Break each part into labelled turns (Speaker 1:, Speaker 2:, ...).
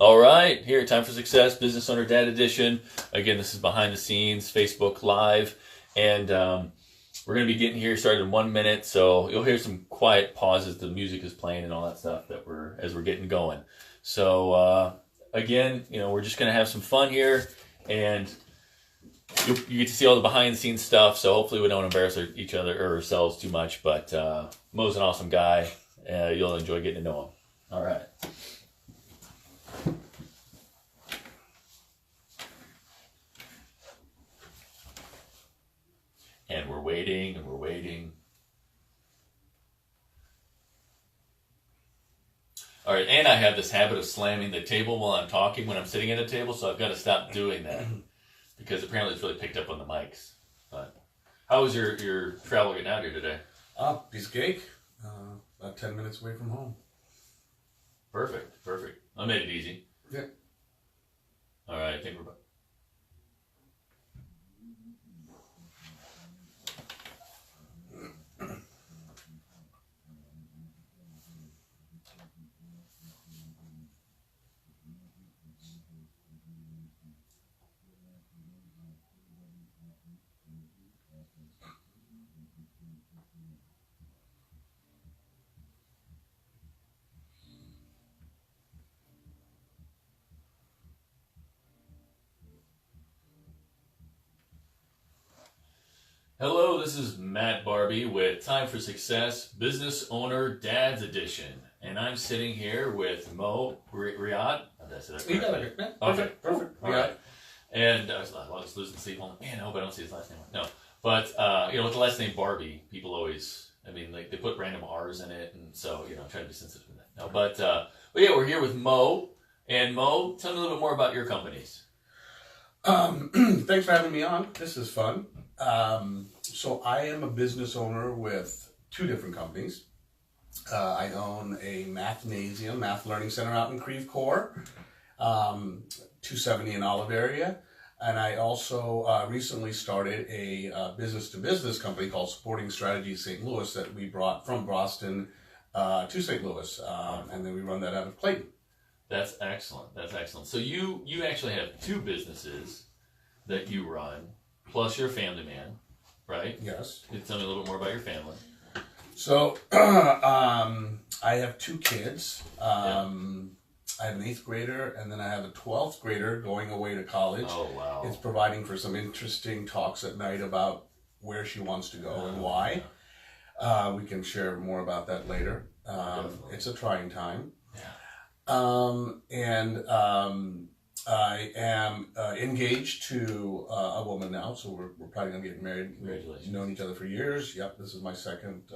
Speaker 1: All right, here, Time for Success, Business Owner Dad Edition. Again, this is behind the scenes, Facebook Live, and we're going to be getting here started in 1 minute, so you'll hear some quiet pauses. The music is playing and all that stuff as we're getting going. So again, we're just going to have some fun here, and you get to see all the behind the scenes stuff. So hopefully we don't embarrass each other or ourselves too much. But Mo's an awesome guy. You'll enjoy getting to know him. All right. And we're waiting, and we're waiting. All right, and I have this habit of slamming the table while I'm talking when I'm sitting at a table, so I've got to stop doing that because apparently it's really picked up on the mics. But how was your travel getting out here today?
Speaker 2: Piece of cake. About 10 minutes away from home.
Speaker 1: Perfect. I made it easy.
Speaker 2: Yeah.
Speaker 1: All right, I think we're... Hello, this is Matt Barbie with Time for Success, Business Owner Dads Edition. And I'm sitting here with Mo Riad. Did I say that correctly?
Speaker 2: You got it. Yeah, perfect.
Speaker 1: All right. And I was losing sleep on, man, I hope I don't see his last name. No. But, with the last name Barbie, people always, they put random R's in it. And so, try to be sensitive to that. No, but yeah, we're here with Mo. And Mo, tell me a little bit more about your companies.
Speaker 2: Thanks for having me on. This is fun. So I am a business owner with two different companies. I own a Mathnasium, math learning center out in Creve Coeur, 270 in Olive area. And I also recently started a business-to-business company called Supporting Strategies St. Louis that we brought from Boston to St. Louis. And then we run that out of Clayton.
Speaker 1: That's excellent. So you actually have two businesses that you run, plus you're a family man, right?
Speaker 2: Yes.
Speaker 1: Can you tell me a little bit more about your family?
Speaker 2: So I have two kids. I have an 8th grader, and then I have a 12th grader going away to college.
Speaker 1: Oh, wow.
Speaker 2: It's providing for some interesting talks at night about where she wants to go and why.
Speaker 1: Yeah.
Speaker 2: We can share more about that later. It's a trying time.
Speaker 1: Yeah.
Speaker 2: I am engaged to a woman now, so we're probably going to get married.
Speaker 1: Congratulations.
Speaker 2: We've known each other for years. Yep, this is my second.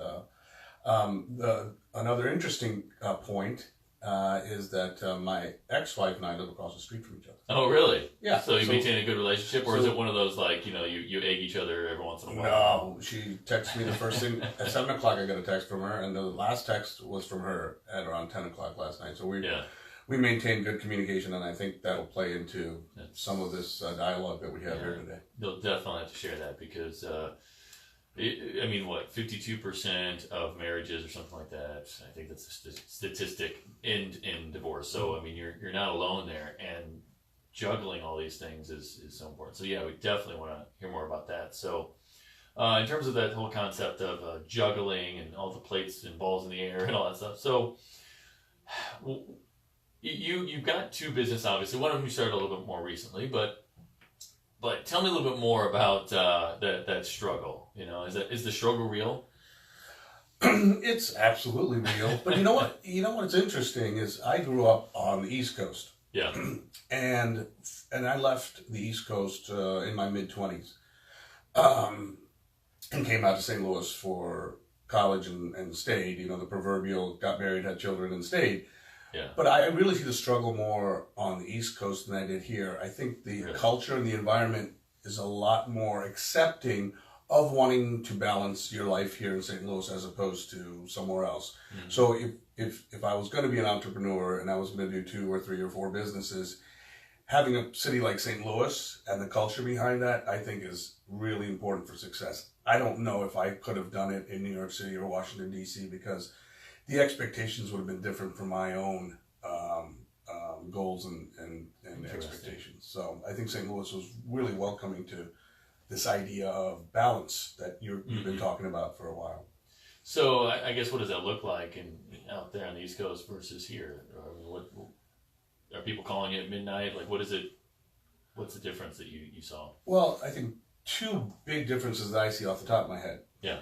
Speaker 2: Another interesting point is that my ex-wife and I live across the street from each other.
Speaker 1: Oh, really?
Speaker 2: Yeah.
Speaker 1: So you maintain a good relationship, or is it one of those, you egg each other every once in a while?
Speaker 2: No, she texts me the first thing. At 7 o'clock I got a text from her, and the last text was from her at around 10 o'clock last night. So we maintain good communication, and I think that'll play into some of this dialogue that we have here today.
Speaker 1: You'll definitely have to share that because, 52% of marriages or something like that, I think that's a statistic in divorce. So, you're not alone there, and juggling all these things is so important. So, yeah, we definitely want to hear more about that. So, in terms of that whole concept of juggling and all the plates and balls in the air and all that stuff. So, You've got two business, obviously. One of them you started a little bit more recently, but tell me a little bit more about that struggle. Is the struggle real?
Speaker 2: It's absolutely real. But you know what? What's interesting is I grew up on the East Coast.
Speaker 1: Yeah.
Speaker 2: And I left the East Coast in my mid-20s, and came out to St. Louis for college and stayed. The proverbial got married, had children, and stayed.
Speaker 1: Yeah.
Speaker 2: But I really see the struggle more on the East Coast than I did here. I think the culture and the environment is a lot more accepting of wanting to balance your life here in St. Louis as opposed to somewhere else. Mm-hmm. So if I was going to be an entrepreneur and I was going to do 2 or 3 or 4 businesses, having a city like St. Louis and the culture behind that, I think is really important for success. I don't know if I could have done it in New York City or Washington, D.C. because the expectations would have been different from my own goals and expectations. So I think St. Louis was really welcoming to this idea of balance that you've been talking about for a while.
Speaker 1: So I guess what does that look like out there on the East Coast versus here? What are people calling it midnight? Like, what is it? What's the difference that you saw?
Speaker 2: Well, I think two big differences that I see off the top of my head.
Speaker 1: Yeah.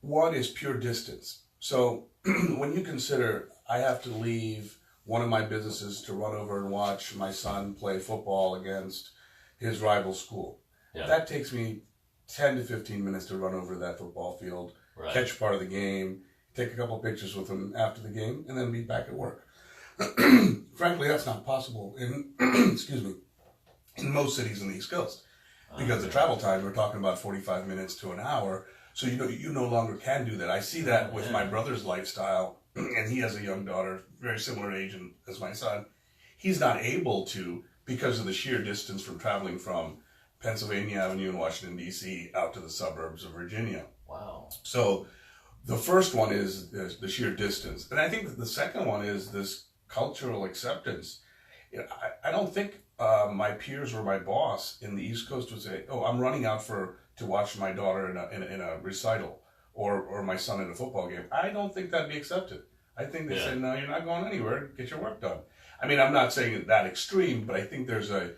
Speaker 2: One is pure distance. So when you consider I have to leave one of my businesses to run over and watch my son play football against his rival school. Yeah. That takes me 10 to 15 minutes to run over to that football field, catch part of the game, take a couple pictures with him after the game, and then be back at work. Frankly, that's not possible in, excuse me, in most cities in the East Coast. Because the travel time, we're talking about 45 minutes to an hour. So you no longer can do that. I see that with my brother's lifestyle, and he has a young daughter, very similar age as my son. He's not able to because of the sheer distance from traveling from Pennsylvania Avenue in Washington, D.C. out to the suburbs of Virginia.
Speaker 1: Wow.
Speaker 2: So the first one is the sheer distance. And I think that the second one is this cultural acceptance. I don't think my peers or my boss in the East Coast would say, "Oh, I'm running out to watch my daughter in a recital or my son in a football game." I don't think that'd be accepted. I think they say, "No, you're not going anywhere. Get your work done." I mean, I'm not saying it that extreme, but I think there's a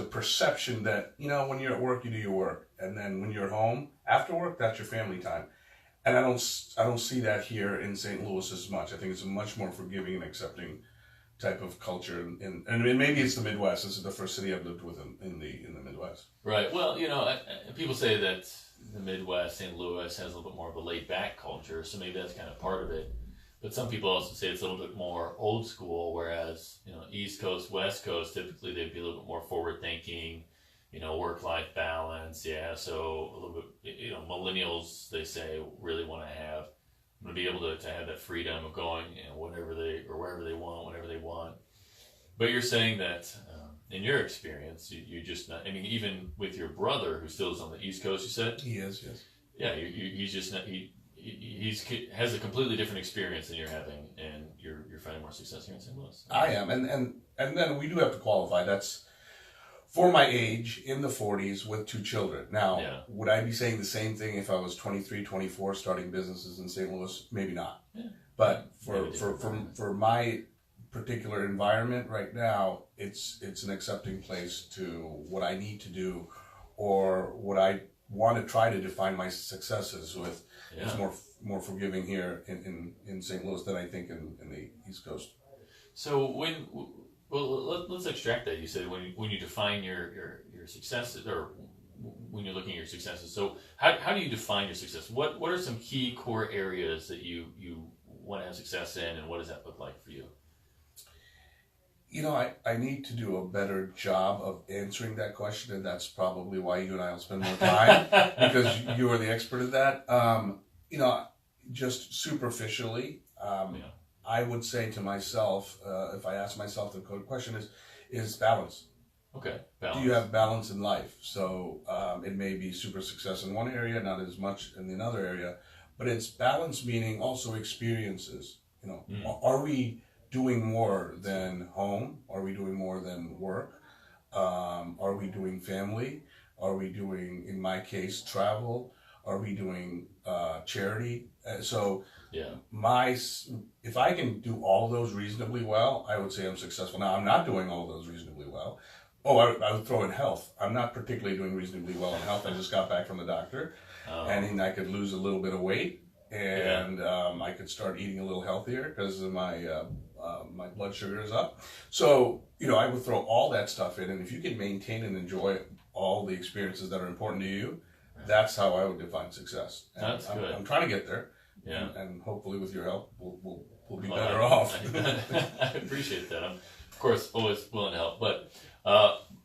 Speaker 2: perception that, when you're at work, you do your work, and then when you're home after work, that's your family time. And I don't see that here in St. Louis as much. I think it's a much more forgiving and accepting type of culture, and maybe it's the Midwest. This is the first city I've lived with in the Midwest.
Speaker 1: Right. Well, people say that the Midwest, St. Louis, has a little bit more of a laid-back culture, so maybe that's kind of part of it. But some people also say it's a little bit more old school, whereas East Coast, West Coast, typically they'd be a little bit more forward-thinking. Work-life balance. Yeah. So a little bit. Millennials, they say, really want to be able to have that freedom of going, wherever they want, whenever they want. But you're saying that in your experience, you're just not. I mean, even with your brother, who still is on the East Coast, you said
Speaker 2: he is. Yes.
Speaker 1: Yeah, he's just not. He has a completely different experience than you're having, and you're finding more success here in St. Louis.
Speaker 2: I am, and then we do have to qualify. That's for my age, in the 40s, with 2 children. Now, would I be saying the same thing if I was 23, 24, starting businesses in St. Louis? Maybe not. Yeah. But for my particular environment right now, it's an accepting place to what I need to do or what I want to try to define my successes with. Yeah. It's more forgiving here in St. Louis than I think in the East Coast.
Speaker 1: So let's extract that. You said when you define your successes, or when you're looking at your successes. So how do you define your success? What are some key core areas that you want to have success in, and what does that look like for you?
Speaker 2: I need to do a better job of answering that question, and that's probably why you and I will spend more time because you are the expert at that. Just superficially. I would say to myself, if I ask myself the question is balance.
Speaker 1: Okay. Balance.
Speaker 2: Do you have balance in life? So it may be super success in one area, not as much in another area, but it's balance meaning also experiences. Are we doing more than home? Are we doing more than work? Are we doing family? Are we doing, in my case, travel? Are we doing charity? If I can do all those reasonably well, I would say I'm successful. Now, I'm not doing all those reasonably well. I would throw in health. I'm not particularly doing reasonably well in health. I just got back from the doctor, and I could lose a little bit of weight, and I could start eating a little healthier because my blood sugar is up. So, I would throw all that stuff in, and if you can maintain and enjoy all the experiences that are important to you, that's how I would define success. And
Speaker 1: that's good.
Speaker 2: I'm trying to get there.
Speaker 1: Yeah.
Speaker 2: And hopefully with your help, we'll be better off.
Speaker 1: I appreciate that. I'm, of course, always willing to help. But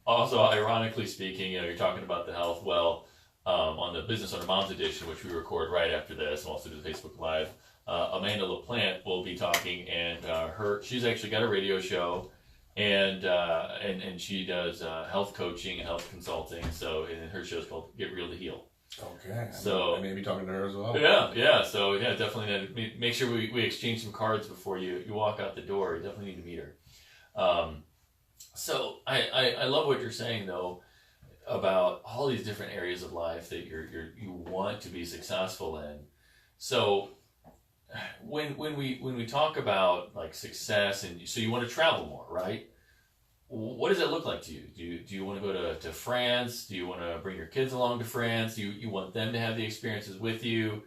Speaker 1: also, ironically speaking, you're talking about the health. Well, on the Business Owner Moms edition, which we record right after this, and also do the Facebook Live, Amanda LaPlante will be talking, and she's actually got a radio show, and she does health coaching and health consulting. So, and her show is called Get Real to Heal.
Speaker 2: Okay.
Speaker 1: So
Speaker 2: I may be talking to her as well.
Speaker 1: Yeah. So definitely make sure we exchange some cards before you walk out the door. You definitely need to meet her. I love what you're saying though about all these different areas of life that you want to be successful in. So when we talk about like success, and so you want to travel more, right? What does that look like to you? Do you want to go to France? Do you want to bring your kids along to France? You want them to have the experiences with you?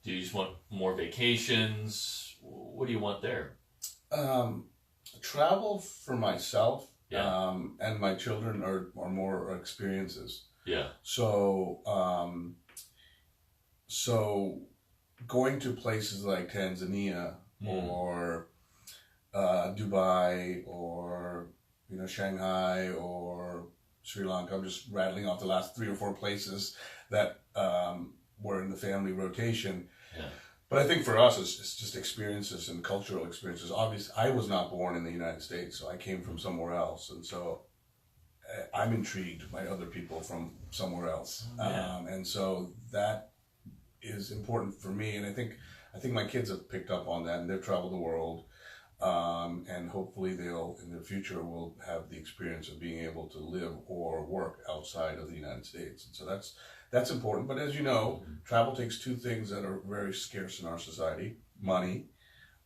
Speaker 1: Do you just want more vacations? What do you want there?
Speaker 2: Travel for myself,
Speaker 1: Yeah.
Speaker 2: and my children are more experiences.
Speaker 1: Yeah.
Speaker 2: So going to places like Tanzania or Dubai or Shanghai or Sri Lanka. I'm just rattling off the last 3 or 4 places that were in the family rotation.
Speaker 1: Yeah.
Speaker 2: But I think for us, it's just experiences and cultural experiences. Obviously, I was not born in the United States, so I came from somewhere else. And so I'm intrigued by other people from somewhere else.
Speaker 1: Yeah.
Speaker 2: And so that is important for me. And I think my kids have picked up on that, and they've traveled the world. And hopefully they'll, in the future, will have the experience of being able to live or work outside of the United States. And so that's important. But as you know, travel takes 2 things that are very scarce in our society: money,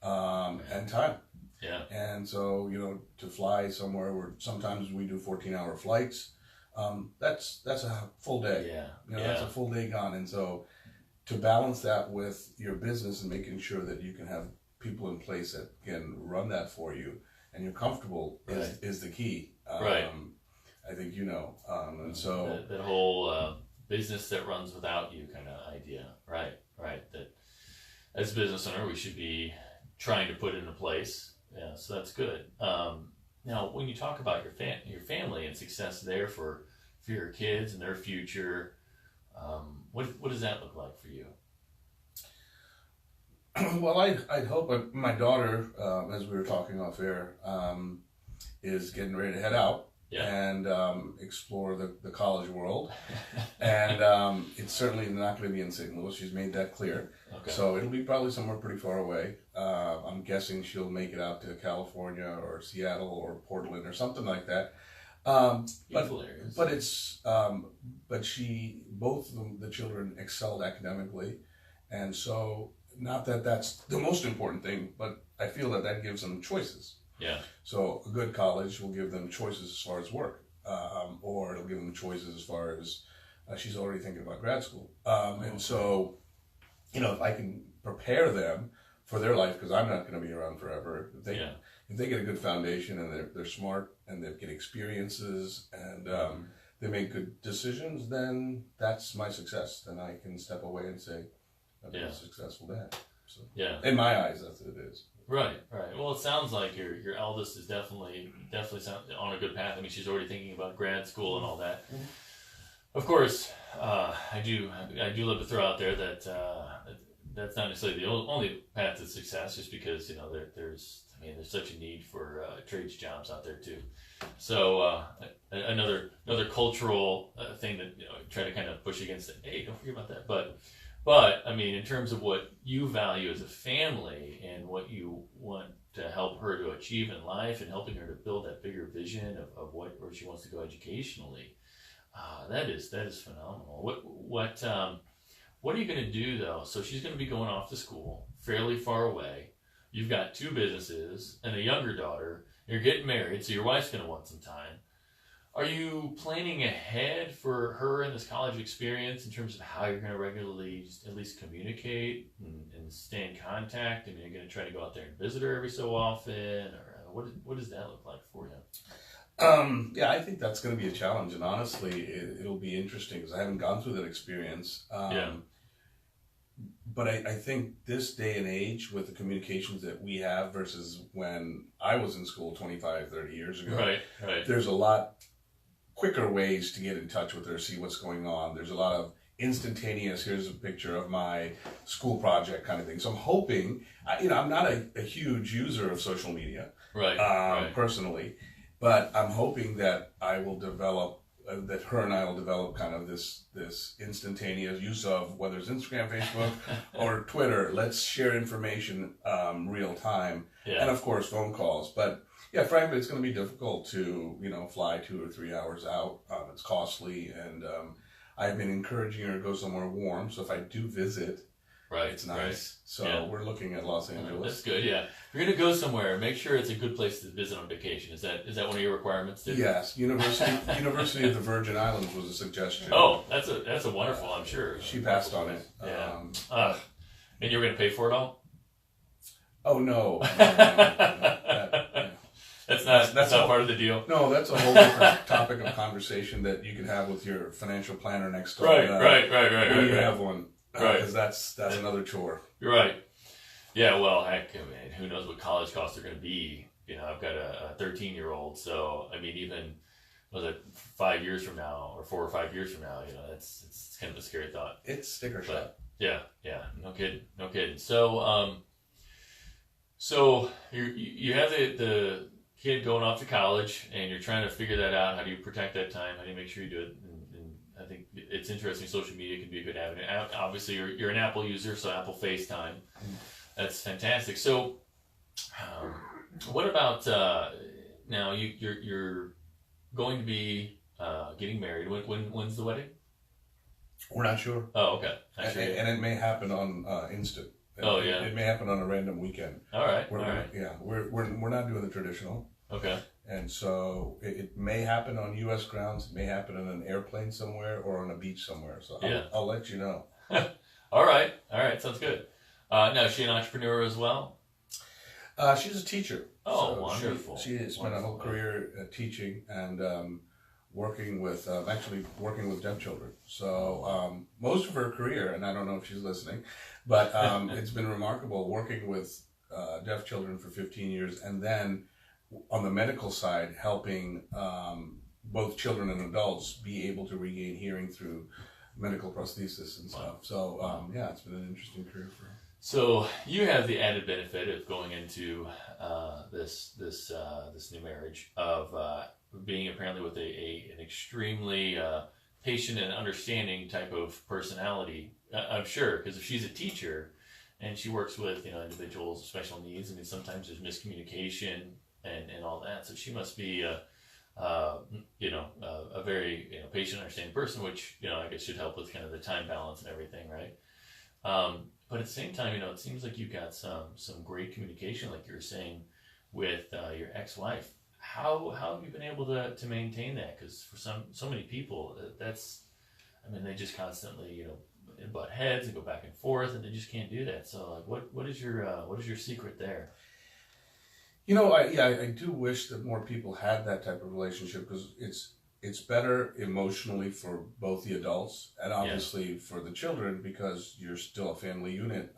Speaker 2: and time.
Speaker 1: Yeah.
Speaker 2: And so, to fly somewhere where sometimes we do 14-hour flights, that's a full day.
Speaker 1: Yeah.
Speaker 2: That's a full day gone. And so to balance that with your business and making sure that you can have people in place that can run that for you and you're comfortable is the key.
Speaker 1: Right.
Speaker 2: I think and so
Speaker 1: that whole business that runs without you kind of idea, right? That as a business owner, we should be trying to put into place. Yeah, so that's good. Now, when you talk about your family and success there for your kids and their future, what does that look like for you?
Speaker 2: Well, I'd hope my daughter, as we were talking off air, is getting ready to head out and explore the college world. And it's certainly not going to be in St. Louis. She's made that clear. Okay. So it'll be probably somewhere pretty far away. I'm guessing she'll make it out to California or Seattle or Portland or something like that. But it's both of them, the children, excelled academically, and so. Not that that's the most important thing, but I feel that gives them choices.
Speaker 1: Yeah.
Speaker 2: So a good college will give them choices as far as work, or it'll give them choices as far as she's already thinking about grad school. And so, if I can prepare them for their life, because I'm not going to be around forever. If they get a good foundation and they're smart and they get experiences and they make good decisions, then that's my success. Then I can step away and say, I've been a successful dad. So, in my eyes, that's what it is.
Speaker 1: Right. Well, it sounds like your eldest is definitely on a good path. I mean, she's already thinking about grad school and all that. Mm-hmm. Of course, I do love to throw out there that that's not necessarily the only path to success, just because there's such a need for trades jobs out there too. So another cultural thing that try to kind of push against it. Hey, don't forget about that, But, I mean, in terms of what you value as a family and what you want to help her to achieve in life and helping her to build that bigger vision of where she wants to go educationally, that is phenomenal. What are you going to do, though? So she's going to be going off to school fairly far away. You've got 2 businesses and a younger daughter. You're getting married, so your wife's going to want some time. Are you planning ahead for her in this college experience in terms of how you're going to regularly just at least communicate and stay in contact? I mean, you're going to try to go out there and visit her every so often, or what does that look like for you?
Speaker 2: Yeah, I think that's going to be a challenge, and honestly, it'll be interesting because I haven't gone through that experience. But I think this day and age, with the communications that we have versus when I was in school 25, 30 years ago,
Speaker 1: right.
Speaker 2: There's a lot quicker ways to get in touch with her, see what's going on. There's a lot of instantaneous, here's a picture of my school project kind of thing. So I'm hoping, I'm not a huge user of social media, personally, but I'm hoping that I will develop, that her and I will develop kind of this instantaneous use of, whether it's Instagram, Facebook, or Twitter. Let's share information real time, and of course phone calls. But Yeah, frankly, it's going to be difficult to, fly 2 or 3 hours out. It's costly, and I've been encouraging her to go somewhere warm. So if I do visit,
Speaker 1: right,
Speaker 2: it's nice.
Speaker 1: Right.
Speaker 2: So
Speaker 1: yeah.
Speaker 2: We're looking at Los Angeles.
Speaker 1: That's good. Yeah, if you're going to go somewhere, make sure it's a good place to visit on vacation. Is that one of your requirements too?
Speaker 2: Yes, University of the Virgin Islands was a suggestion.
Speaker 1: Oh, that's a wonderful. I'm sure
Speaker 2: she passed on it.
Speaker 1: Yeah. And you're going to pay for it all?
Speaker 2: Oh no.
Speaker 1: That's not part of the deal.
Speaker 2: No, that's a whole different topic of conversation that you can have with your financial planner next door.
Speaker 1: Right.
Speaker 2: When you have one, because that's another chore.
Speaker 1: You're right. Yeah. Well, heck, I mean, who knows what college costs are going to be? I've got a 13-year-old, so I mean, even was it 5 years from now or 4 or 5 years from now? It's kind of a scary thought.
Speaker 2: It's sticker shock.
Speaker 1: Yeah. No kidding. So you have the kid going off to college, and you're trying to figure that out. How do you protect that time? How do you make sure you do it? And I think it's interesting. Social media can be a good avenue. Obviously, you're an Apple user, so Apple FaceTime. That's fantastic. So, what about now? You're going to be getting married. When's the wedding?
Speaker 2: We're not sure.
Speaker 1: Oh, okay.
Speaker 2: And it may happen on instant. It may happen on a random weekend.
Speaker 1: All right.
Speaker 2: Yeah, we're not doing the traditional.
Speaker 1: Okay.
Speaker 2: And so it may happen on U.S. grounds. It may happen on an airplane somewhere or on a beach somewhere. So I'll let you know.
Speaker 1: All right. Sounds good. Now, is she an entrepreneur as well?
Speaker 2: She's a teacher.
Speaker 1: Oh, so wonderful.
Speaker 2: She has spent a whole career teaching and working with deaf children. So most of her career, and I don't know if she's listening, but it's been remarkable working with deaf children for 15 years, and then on the medical side, helping both children and adults be able to regain hearing through medical prosthesis and stuff. So it's been an interesting career for her.
Speaker 1: So you have the added benefit of going into this new marriage of being apparently with an extremely patient and understanding type of personality. I'm sure, because if she's a teacher and she works with individuals with special needs, I mean sometimes there's miscommunication and all that. So she must be a very patient, understanding person, which I guess should help with kind of the time balance and everything, right? But at the same time, it seems like you've got some great communication, like you were saying, with your ex-wife. How have you been able to maintain that? Because for so many people, they just constantly butt heads and go back and forth, and they just can't do that. So, like, what is your secret there?
Speaker 2: I do wish that more people had that type of relationship, because it's better emotionally for both the adults and obviously for the children, because you're still a family unit.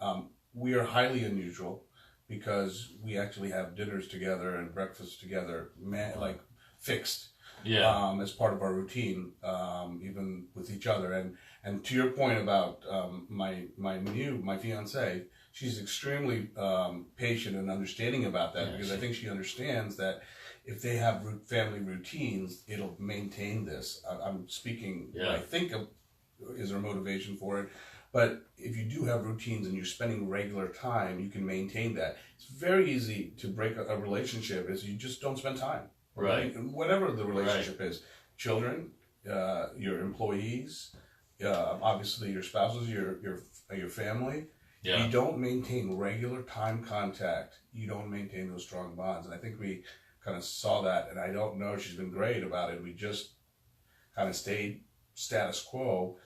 Speaker 2: We are highly unusual because we actually have dinners together and breakfast together, like fixed, as part of our routine, even with each other. And to your point about my fiance, she's extremely patient and understanding about that, because I think she understands that if they have family routines, it'll maintain this. I'm speaking what I think is her motivation for it. But if you do have routines and you're spending regular time, you can maintain that. It's very easy to break a relationship is you just don't spend time.
Speaker 1: Right.
Speaker 2: Whatever the relationship is. Children, your employees, obviously your spouses, your family. You don't maintain regular time contact. You don't maintain those strong bonds. And I think we kind of saw that, and I don't know, she's been great about it. We just kind of stayed status quo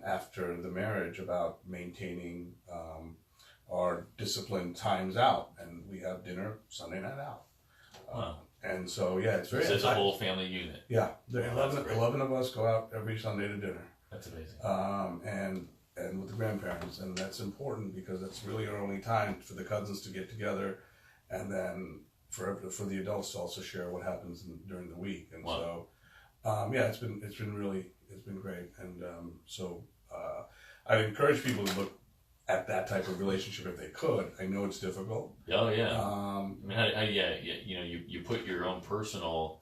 Speaker 2: after the marriage about maintaining our disciplined times out, and we have dinner Sunday night out. And so it's very.
Speaker 1: So it's a whole family unit.
Speaker 2: Yeah, 11 of us go out every Sunday to dinner.
Speaker 1: That's amazing.
Speaker 2: And with the grandparents, and that's important because that's really our only time for the cousins to get together, and then for the adults to also share what happens during the week. And so it's been great. And so I'd encourage people to look at that type of relationship if they could. I know it's difficult.
Speaker 1: Oh yeah. You put your own personal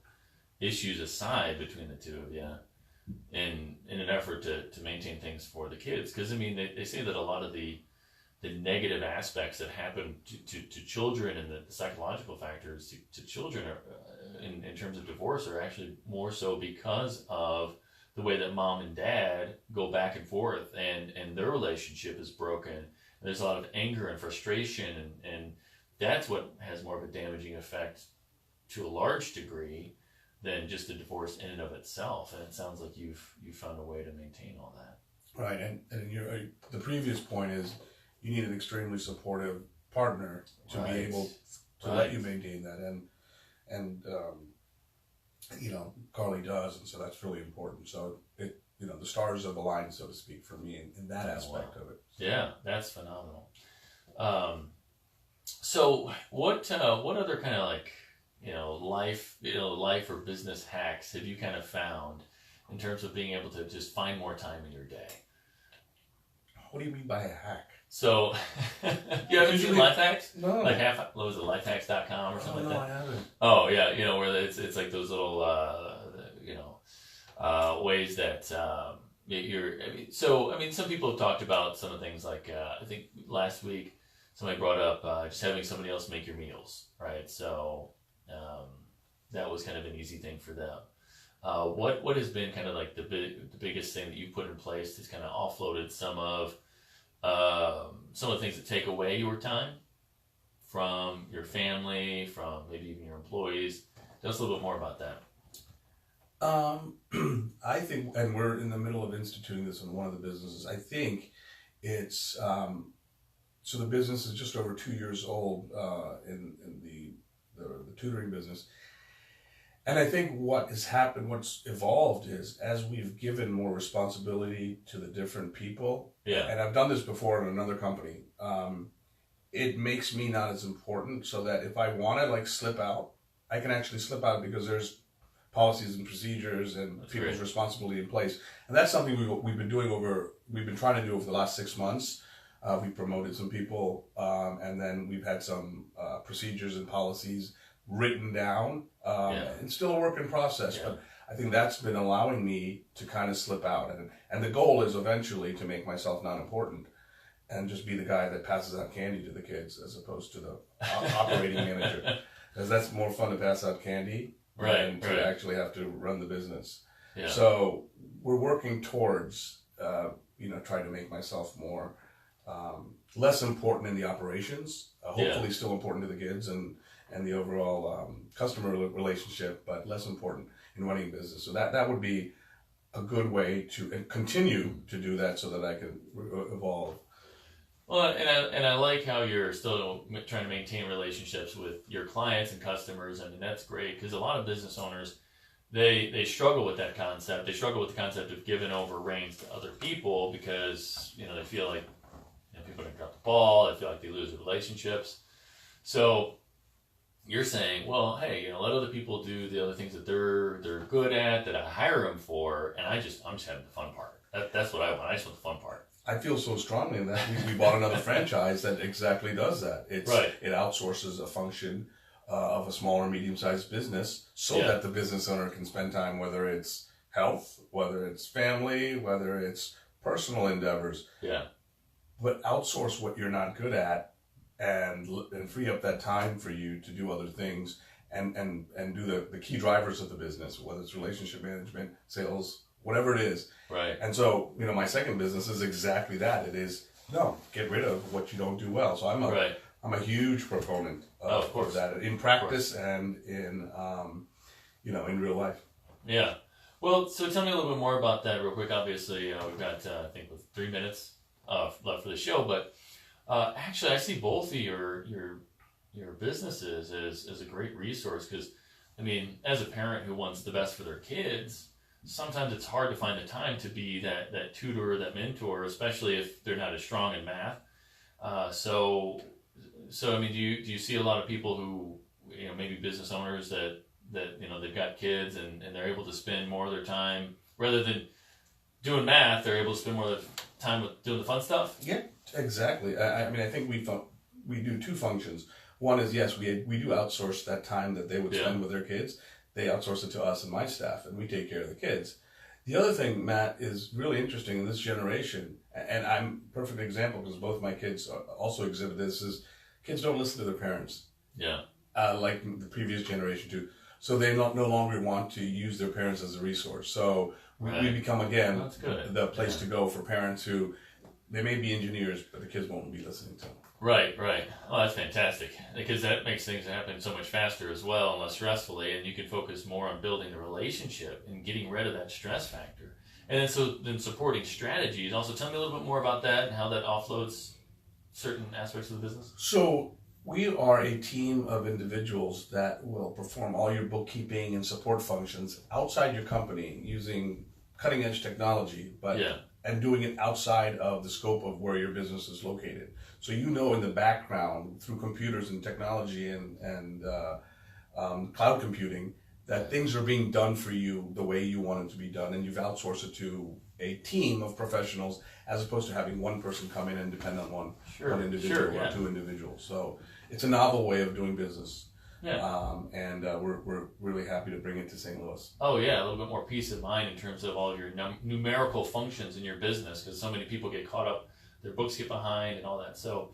Speaker 1: issues aside between the two of you in an effort to maintain things for the kids, because they say that a lot of the the negative aspects that happen to children and the psychological factors to children are, in terms of divorce are actually more so because of the way that mom and dad go back and forth and their relationship is broken. There's a lot of anger and frustration and that's what has more of a damaging effect to a large degree than just the divorce in and of itself. And it sounds like you've found a way to maintain all that.
Speaker 2: Right, and the previous point is you need an extremely supportive partner to be able to let you maintain that, and Carly does, and so that's really important. So the stars have aligned, so to speak, for me in that aspect of it.
Speaker 1: Yeah, that's phenomenal. So what other kind of like life or business hacks have you kind of found in terms of being able to just find more time in your day?
Speaker 2: What do you mean by a hack?
Speaker 1: So, you haven't seen life hacks?
Speaker 2: No.
Speaker 1: Like what was it, lifehacks.com or something like that?
Speaker 2: No, I haven't.
Speaker 1: Oh yeah, where it's like those little ways that some people have talked about some of the things like I think last week somebody brought up just having somebody else make your meals, right? So that was kind of an easy thing for them. What has been kind of like the biggest thing that you put in place that's kind of offloaded some of the things that take away your time from your family, from maybe even your employees? Tell us a little bit more about that.
Speaker 2: I think, and we're in the middle of instituting this in one of the businesses. I think it's so the business is just over 2 years old in the tutoring business. And I think what has happened, what's evolved is as we've given more responsibility to the different people, and I've done this before in another company, it makes me not as important, so that if I want to slip out, I can actually slip out because there's policies and procedures and people's responsibility in place. And that's something we've been trying to do over the last 6 months. We promoted some people, and then we've had some procedures and policies written down, and still a work in process, but I think that's been allowing me to kind of slip out, and the goal is eventually to make myself not important and just be the guy that passes out candy to the kids as opposed to the operating manager, because that's more fun to pass out candy than to actually have to run the business. So we're working towards trying to make myself more less important in the operations, hopefully still important to the kids and the overall customer relationship, but less important in running a business. So that would be a good way to continue to do that so that I can evolve.
Speaker 1: Well, and I like how you're still trying to maintain relationships with your clients and customers. I mean, that's great, because a lot of business owners, they struggle with that concept. They struggle with the concept of giving over reins to other people because, they feel like people are going to drop the ball. They feel like they lose their relationships. So you're saying, well, hey, let other people do the other things that they're good at, that I hire them for, and I'm just having the fun part. That's what I want. I just want the fun part.
Speaker 2: I feel so strongly in that we bought another franchise that exactly does that. It outsources a function of a small or medium-sized business so that the business owner can spend time, whether it's health, whether it's family, whether it's personal endeavors.
Speaker 1: Yeah.
Speaker 2: But outsource what you're not good at and free up that time for you to do other things and do the key drivers of the business, whether it's relationship management, sales, whatever it is.
Speaker 1: Right.
Speaker 2: And so, my second business is exactly that. It is, get rid of what you don't do well. So I'm a huge proponent of that in practice and in real life.
Speaker 1: Yeah. Well, so tell me a little bit more about that real quick. Obviously, we've got, I think, 3 minutes left for the show, but actually, I see both of your businesses as a great resource, because, as a parent who wants the best for their kids, sometimes it's hard to find the time to be that tutor or that mentor, especially if they're not as strong in math. So do you see a lot of people who, maybe business owners that they've got kids and they're able to spend more of their time, rather than doing math, they're able to spend more of their time with doing the fun stuff?
Speaker 2: Yeah, exactly. I think we do two functions. One is, yes, we do outsource that time that they would spend with their kids. They outsource it to us and my staff, and we take care of the kids. The other thing, Matt, is really interesting in this generation, and I'm a perfect example because both my kids also exhibit this, is kids don't listen to their parents.
Speaker 1: Yeah.
Speaker 2: Like the previous generation do. So they no longer want to use their parents as a resource. So we become, again, the place to go for parents who, they may be engineers, but the kids won't be listening to them.
Speaker 1: Right. Oh, that's fantastic. Because that makes things happen so much faster as well and less stressfully, and you can focus more on building the relationship and getting rid of that stress factor. And then supporting strategies. Also, tell me a little bit more about that and how that offloads certain aspects of the business.
Speaker 2: So we are a team of individuals that will perform all your bookkeeping and support functions outside your company using cutting edge technology, and doing it outside of the scope of where your business is located. So in the background through computers and technology and cloud computing that things are being done for you the way you want it to be done, and you've outsourced it to a team of professionals as opposed to having one person come in and depend on one individual or two individuals. So it's a novel way of doing business. And we're really happy to bring it to St. Louis.
Speaker 1: Oh yeah, a little bit more peace of mind in terms of all your numerical functions in your business, because so many people get caught up, their books get behind and all that. So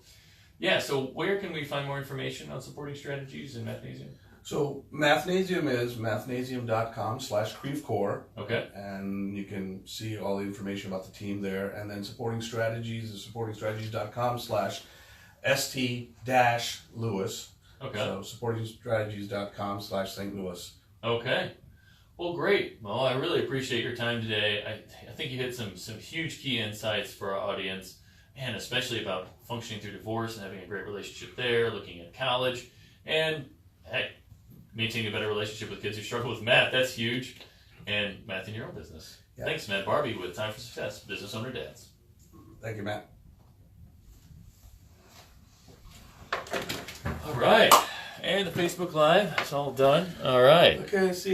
Speaker 1: so where can we find more information on supporting strategies in Mathnasium?
Speaker 2: So Mathnasium is mathnasium.com/Creve Coeur.
Speaker 1: Okay.
Speaker 2: And you can see all the information about the team there. And then supporting strategies is supportingstrategies.com/ST-Louis.
Speaker 1: Okay.
Speaker 2: So supportingstrategies.com/St. Louis.
Speaker 1: Okay. Well, great. Well, I really appreciate your time today. I think you hit some huge key insights for our audience, and especially about functioning through divorce and having a great relationship there, looking at college, and maintaining a better relationship with kids who struggle with math. That's huge. And math in your own business. Yeah. Thanks, Matt Barbie with Time for Success, Business Owner Dads.
Speaker 2: Thank you, Matt.
Speaker 1: All right. And the Facebook Live, it's all done. All right.
Speaker 2: Okay, see you.